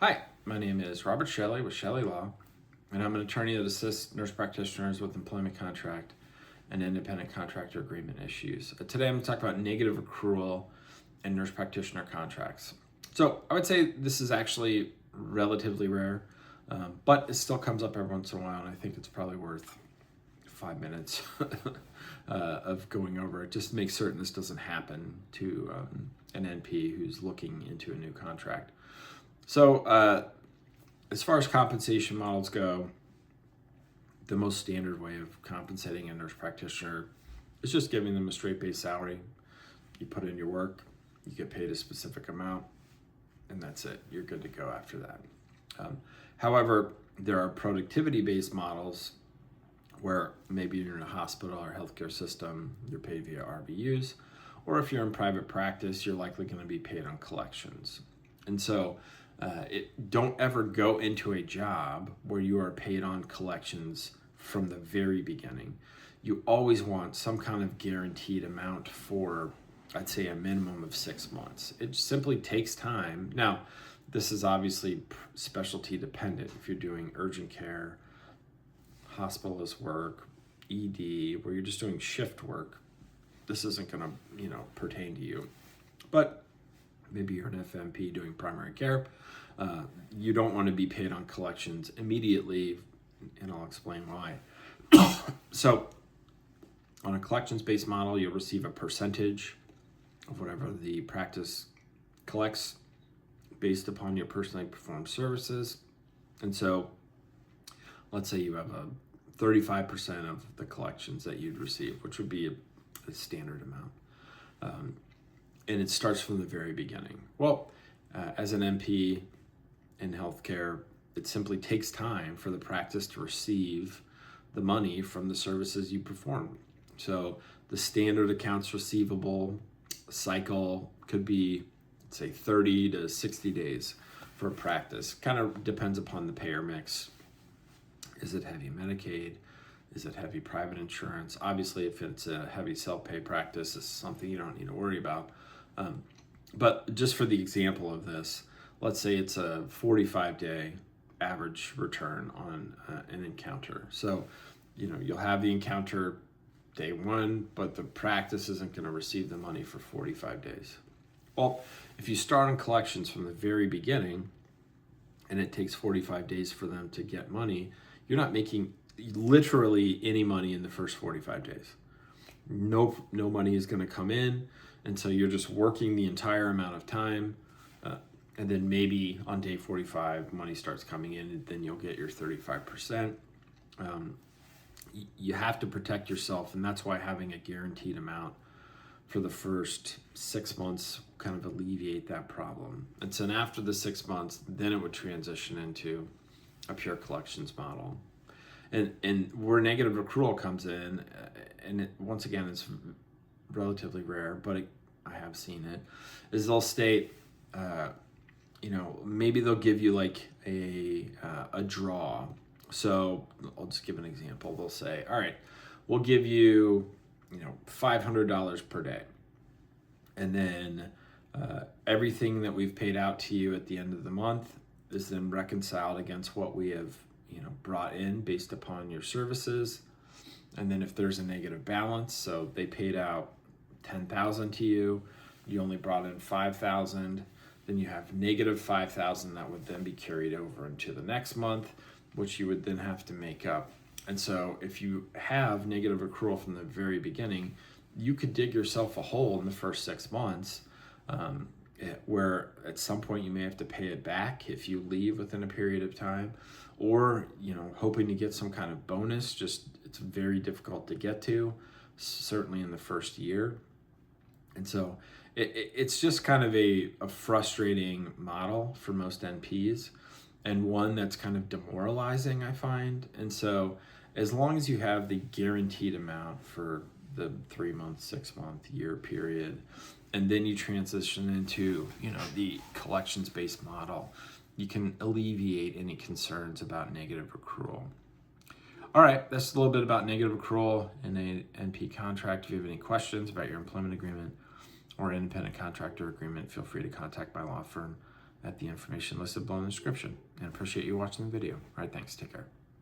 Hi, my name is Robert Chelle with Chelle Law, and I'm an attorney that assists nurse practitioners with employment contract and independent contractor agreement issues. Today I'm going to talk about negative accrual and nurse practitioner contracts. So I would say this is actually relatively rare, but it still comes up every once in a while, and I think it's probably worth 5 minutes of going over it just to make certain this doesn't happen to an NP who's looking into a new contract. So as far as compensation models go, the most standard way of compensating a nurse practitioner is just giving them a straight base salary. You put in your work, you get paid a specific amount, and that's it. You're good to go after that. However, there are productivity-based models where maybe you're in a hospital or healthcare system, you're paid via RVUs, or if you're in private practice, you're likely going to be paid on collections. And so don't ever go into a job where you are paid on collections from the very beginning. You always want some kind of guaranteed amount for, I'd say, a minimum of 6 months. It simply takes time. Now, this is obviously specialty dependent. If you're doing urgent care, hospitalist work, ED, where you're just doing shift work, this isn't going to, pertain to you. But maybe you're an FMP doing primary care. You don't want to be paid on collections immediately, and I'll explain why. So on a collections-based model, you'll receive a percentage of whatever the practice collects based upon your personally performed services. And so let's say you have a 35% of the collections that you'd receive, which would be a standard amount. And it starts from the very beginning. Well, as an NP in healthcare, it simply takes time for the practice to receive the money from the services you perform. So the standard accounts receivable cycle could be, say, 30 to 60 days for a practice. Kind of depends upon the payer mix. Is it heavy Medicaid? Is it heavy private insurance? Obviously, if it's a heavy self-pay practice, it's something you don't need to worry about. But just for the example of this, let's say it's a 45-day average return on an encounter. So, you'll have the encounter day one, but the practice isn't going to receive the money for 45 days. Well, if you start on collections from the very beginning, and it takes 45 days for them to get money, you're not making literally any money in the first 45 days. No money is going to come in. And so you're just working the entire amount of time. And then maybe on day 45, money starts coming in, and then you'll get your 35%. You have to protect yourself, and that's why having a guaranteed amount for the first 6 months kind of alleviate that problem. And so after the 6 months, then it would transition into a pure collections model. And where negative accrual comes in, and once again, it's relatively rare, but I have seen it, is they'll state, maybe they'll give you like a draw. So I'll just give an example. They'll say, all right, we'll give you, $500 per day. And then everything that we've paid out to you at the end of the month is then reconciled against what we have, brought in based upon your services. And then if there's a negative balance, so they paid out $10,000 to you, you only brought in $5,000, then you have negative $5,000 that would then be carried over into the next month, which you would then have to make up. And so if you have negative accrual from the very beginning, you could dig yourself a hole in the first 6 months, where at some point you may have to pay it back if you leave within a period of time, or hoping to get some kind of bonus. Just it's very difficult to get to, certainly in the first year. And so it's just kind of a frustrating model for most NPs, and one that's kind of demoralizing, I find. And so as long as you have the guaranteed amount for the 3 month, 6 month, year period, and then you transition into, the collections-based model, you can alleviate any concerns about negative accrual. All right, that's a little bit about negative accrual in an NP contract. If you have any questions about your employment agreement or independent contractor agreement, feel free to contact my law firm at the information listed below in the description. And appreciate you watching the video. All right, thanks. Take care.